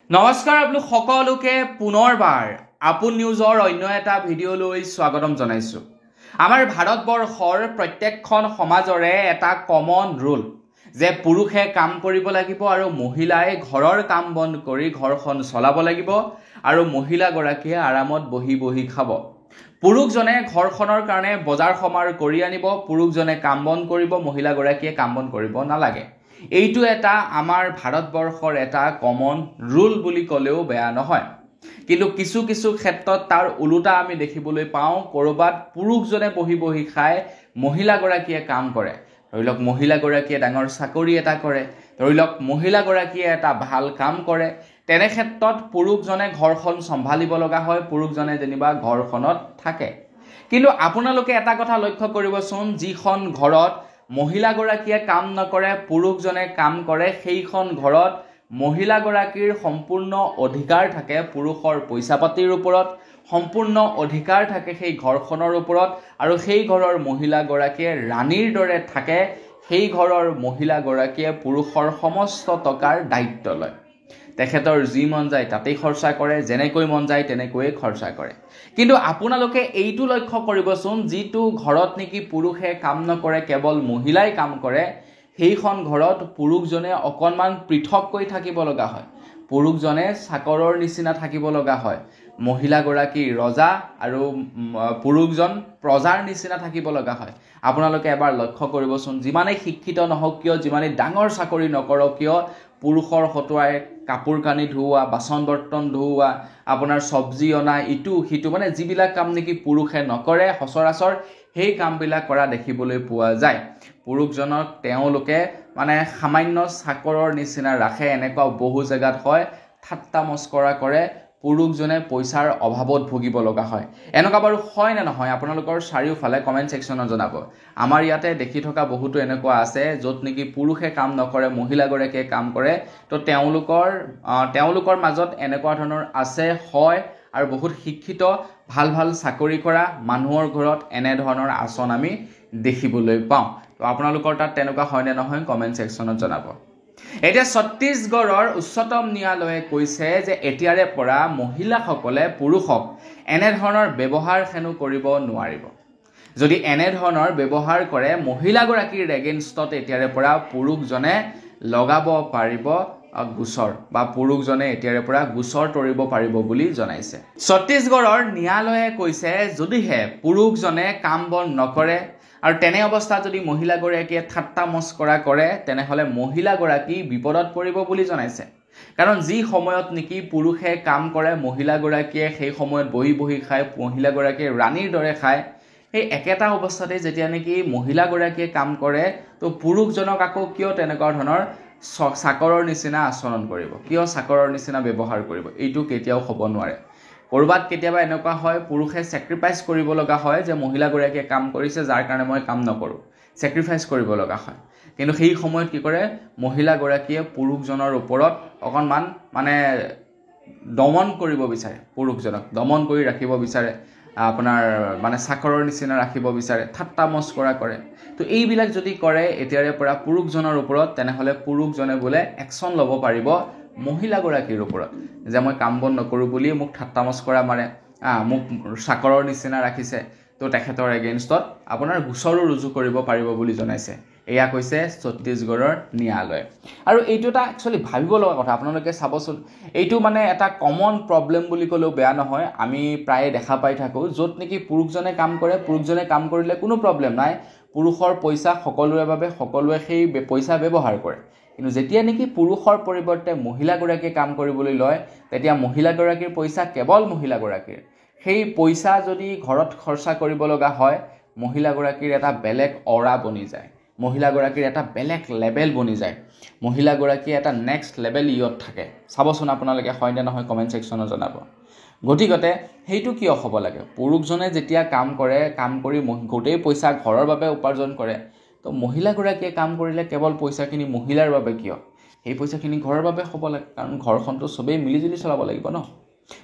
নমস্কাৰ আপোনালোক সকলোকে পুনৰবাৰ আপোন নিউজৰ অন্য এটা ভিডিঅ'লৈ স্বাগতম জনাইছো। আমাৰ ভাৰতবৰ্ষৰ প্ৰত্যেকখন সমাজৰে এটা কমন ৰুল যে পুৰুষে কাম কৰিব লাগিব আৰু মহিলাই ঘৰৰ কাম বন্ধ কৰি ঘৰখন চলাব লাগিব আৰু মহিলাগৰাকীয়ে আৰামত বহি বহি খাব। পুৰুষজনে ঘৰখনৰ কাৰণে বজাৰ সমাৰ কৰি আনিব, পুৰুষজনে কাম বন কৰিব, মহিলাগৰাকীয়ে কাম বন কৰিব নালাগে। এইটো এটা আমাৰ ভাৰতবৰ্ষৰ এটা কমন ৰুল বুলি ক'লেও বেয়া নহয়। কিন্তু কিছু কিছু ক্ষেত্ৰত তাৰ উলোটা আমি দেখিবলৈ পাওঁ। কৰবাত পুৰুষজনে বহি বহি খায়, মহিলাগৰাকীয়ে কাম কৰে। ধৰি লওক মহিলাগৰাকীয়ে ডাঙৰ চাকৰি এটা কৰে, ধৰি লওক মহিলাগৰাকীয়ে এটা ভাল কাম কৰে, তেনে ক্ষেত্ৰত পুৰুষজনে ঘৰখন চম্ভালিব লগা হয়, পুৰুষজনে যেনিবা ঘৰখনত থাকে। কিন্তু আপোনালোকে এটা কথা লক্ষ্য কৰিবচোন, যিখন ঘৰত মহিলাগৰাকীয়ে কাম নকৰে, পুৰুষজনে কাম কৰে, সেইখন ঘৰত মহিলাগৰাকীৰ সম্পূৰ্ণ অধিকাৰ থাকে পুৰুষৰ পইচা পাতিৰ ওপৰত, সম্পূৰ্ণ অধিকাৰ থাকে সেই ঘৰখনৰ ওপৰত, আৰু সেই ঘৰৰ মহিলাগৰাকীয়ে ৰাণীৰ দৰে থাকে। সেই ঘৰৰ মহিলাগৰাকীয়ে পুৰুষৰ সমস্ত টকাৰ দায়িত্ব লয়। তেখেতৰ যি মন যায় তাতেই খৰচা কৰে, যেনেকৈ মন যায় তেনেকৈয়ে খৰচা কৰে। কিন্তু আপোনালোকে এইটো লক্ষ্য কৰিবচোন, যিটো ঘৰত নেকি পুৰুষে কাম নকৰে, কেৱল মহিলাই কাম কৰে, সেইখন ঘৰত পুৰুষজনে অকণমান পৃথককৈ থাকিব লগা হয়। পুৰুষজনে চাকৰৰ নিচিনা থাকিব লগা হয়। মহিলাগৰাকী ৰজা আৰু পুৰুষজন প্ৰজাৰ নিচিনা থাকিব লগা হয়। আপোনালোকে এবাৰ লক্ষ্য কৰিবচোন, যিমানেই শিক্ষিত নহওক কিয়, যিমানেই ডাঙৰ চাকৰি নকৰক কিয়, পুৰুষৰ হতুৱাই কাপোৰ কানি ধুওৱা, বাচন বৰ্তন ধুওৱা, আপোনাৰ চব্জি অনা, ইটো সিটো, মানে যিবিলাক কাম নেকি পুৰুষে নকৰে সচৰাচৰ, সেই কামবিলাক কৰা দেখিবলৈ পোৱা যায়। পুৰুষজনক তেওঁলোকে মানে সামান্য চাকৰৰ নিচিনা ৰাখে। এনেকুৱা বহু জেগাত হয়, ঠাট্টা মস্কৰা কৰে, পুৰুষজনে পইচাৰ অভাৱত ভুগিব লগা হয়। এনেকুৱা বাৰু হয় নে নহয় আপোনালোকৰ চাৰিওফালে কমেণ্ট ছেকশ্যনত জনাব। আমাৰ ইয়াতে দেখি থকা বহুতো এনেকুৱা আছে য'ত নেকি পুৰুষে কাম নকৰে, মহিলাগৰাকীয়ে কাম কৰে। তো তেওঁলোকৰ মাজত এনেকুৱা ধৰণৰ আছে, হয়, আৰু বহুত শিক্ষিত ভাল ভাল চাকৰি কৰা মানুহৰ ঘৰত এনেধৰণৰ আচৰণ আমি দেখিবলৈ পাওঁ। তো আপোনালোকৰ তাত তেনেকুৱা হয় নে নহয় কমেণ্ট ছেকশ্যনত জনাব। এতিয়া ছত্তীশগড়ৰ উচ্চতম ন্যায়ালয়ে কৈছে যে এতিয়াৰে পৰা মহিলাসকলে পুৰুষক এনেধৰণৰ ব্যৱহাৰ হেনো কৰিব নোৱাৰিব। যদি এনেধৰণৰ ব্যৱহাৰ কৰে, মহিলাগৰাকীৰ এগেইনষ্টত এতিয়াৰে পৰা পুৰুষজনে লগাব পাৰিব গোচৰ, বা পুৰুষজনে এতিয়াৰে পৰা গোচৰ তৰিব পাৰিব বুলি জনাইছে। ছত্তীশগড়ৰ ন্যায়ালয়ে কৈছে, যদিহে পুৰুষজনে কাম বন নকৰে আৰু তেনে অৱস্থাত যদি মহিলাগৰাকীয়ে ঠাট্টা মস্কৰা কৰে, তেনেহ'লে মহিলাগৰাকী বিপদত পৰিব বুলি জনাইছে। কাৰণ যি সময়ত নেকি পুৰুষে কাম কৰে, মহিলাগৰাকীয়ে সেই সময়ত বহি বহি খায়, মহিলাগৰাকীয়ে ৰাণীৰ দৰে খায়, সেই একেটা অৱস্থাতে যেতিয়া নেকি মহিলাগৰাকীয়ে কাম কৰে, তো পুৰুষজনক আকৌ কিয় তেনেকুৱা ধৰণৰ চাকৰৰ নিচিনা আচৰণ কৰিব, কিয় চাকৰৰ নিচিনা ব্যৱহাৰ কৰিব? এইটো কেতিয়াও হ'ব নোৱাৰে। ক'ৰবাত কেতিয়াবা এনেকুৱা হয়, পুৰুষে ছেক্ৰিফাইচ কৰিব লগা হয় যে মহিলাগৰাকীয়ে কাম কৰিছে, যাৰ কাৰণে মই কাম নকৰোঁ, ছেক্ৰিফাইচ কৰিব লগা হয়। কিন্তু সেই সময়ত কি কৰে, মহিলাগৰাকীয়ে পুৰুষজনৰ ওপৰত অকণমান মানে দমন কৰিব বিচাৰে, পুৰুষজনক দমন কৰি ৰাখিব বিচাৰে, আপোনাৰ মানে চাকৰৰ নিচিনা ৰাখিব বিচাৰে, ঠাট্টা মস্কৰা কৰে। তো এইবিলাক যদি কৰে এতিয়াৰে পৰা পুৰুষজনৰ ওপৰত, তেনেহ'লে পুৰুষজনে বোলে একশ্যন ল'ব পাৰিব মহিলাগৰাকীৰ ওপৰত, যে মই কাম বন নকৰোঁ বুলি মোক ঠাট্টা মস্কৰা মাৰে, মোক চাকৰৰ নিচিনা ৰাখিছে, তো তেখেতৰ এগেইনষ্টত আপোনাৰ গোচৰো ৰুজু কৰিব পাৰিব বুলি জনাইছে। এয়া কৈছে ছত্তীশগড়ৰ ন্যায়ালয়ে। আৰু এইটো এটা একচুৱেলি ভাবিব লগা কথা। আপোনালোকে চাবচোন, এইটো মানে এটা কমন প্ৰব্লেম বুলি ক'লেও বেয়া নহয়। আমি প্ৰায়ে দেখা পাই থাকোঁ, য'ত নেকি পুৰুষজনে কাম কৰে, পুৰুষজনে কাম কৰিলে কোনো প্ৰব্লেম নাই, পুৰুষৰ পইচা সকলোৰে বাবে, সকলোৱে সেই পইচা ব্যৱহাৰ কৰে। কিন্তু যেতিয়া নেকি পুৰুষৰ পৰিৱৰ্তে মহিলাগৰাকীয়ে কাম কৰিবলৈ লয়, তেতিয়া মহিলাগৰাকীৰ পইচা কেৱল মহিলাগৰাকীৰ। সেই পইচা যদি ঘৰত খৰচা কৰিব লগা হয়, মহিলাগৰাকীৰ এটা বেলেগ অৰা বনি যায়, মহিলাগৰাকীৰ এটা বেলেগ লেভেল বনি যায়, মহিলাগৰাকী এটা নেক্সট লেভেল ইয়ত থাকে। চাবচোন আপোনালোকে হয় নে নহয় কমেণ্ট ছেকশ্যনত জনাব। গতিকতে সেইটো কিয় হ'ব লাগে? পুৰুষজনে যেতিয়া কাম কৰে, কাম কৰি গোটেই পইচা ঘৰৰ বাবে উপাৰ্জন কৰে, তো মহিলাগৰাকীয়ে কাম কৰিলে কেৱল পইচাখিনি মহিলাৰ বাবে কিয়? সেই পইচাখিনি ঘৰৰ বাবে হ'ব লাগে, কাৰণ ঘৰখনটো চবেই মিলিজুলি চলাব লাগিব ন।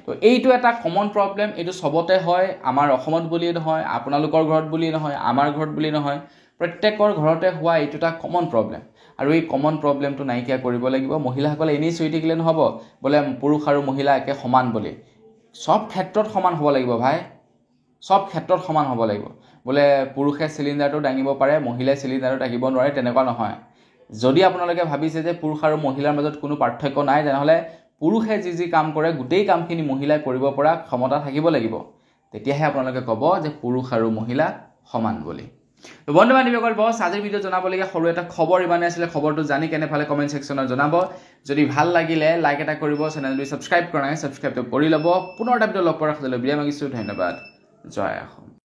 তো এইটো এটা কমন প্ৰব্লেম। এইটো চবতে হয়, আমাৰ অসমত বুলিয়ে নহয়, আপোনালোকৰ ঘৰত বুলিয়ে নহয়, আমাৰ ঘৰত বুলি নহয়, প্ৰত্যেকৰ ঘৰতে হোৱা এইটো এটা কমন প্ৰব্লেম আৰু এই কমন প্ৰব্লেমটো নাইকিয়া কৰিব লাগিব মহিলাসকলে এনেই চুই থাকিলে নহ'ব বোলে পুৰুষ আৰু মহিলা একে সমান বুলি সব ক্ষেত্ৰত সমান হ'ব লাগিব ভাই সব ক্ষেত্ৰত সমান হ'ব লাগিব বোলে পুৰুষে চিলিণ্ডাৰটো দাঙিব পাৰে মহিলাই চিলিণ্ডাৰটো দাঙিব নোৱাৰে তেনেকুৱা নহয় যদি আপোনালোকে ভাবিছে যে পুৰুষ আৰু মহিলাৰ মাজত কোনো পাৰ্থক্য নাই তেনেহ'লে পুৰুষে যি কাম কৰে গোটেই কামখিনি মহিলাই কৰিব পৰা ক্ষমতা থাকিব লাগিব তেতিয়াহে আপোনালোকে ক'ব যে পুৰুষ আৰু মহিলা সমান বুলি তো বন্ধু বান্ধৱীসকল বস আজিৰ ভিডিঅ' জনাবলগীয়া সৰু এটা খবৰ ইমানে আছিলে খবৰটো জানি কেনে ভালে কমেণ্ট ছেকশ্যনত জনাব যদি ভাল লাগিলে লাইক এটা কৰিব চেনেলটো ছাবস্ক্ৰাইব কৰা নাই ছাবস্ক্ৰাইবটো কৰি ল'ব পুনৰ এটা ভিডিঅ' লগ পোৱাৰ আশা লৈ বিদায় মাগিছোঁ ধন্যবাদ জয় অসম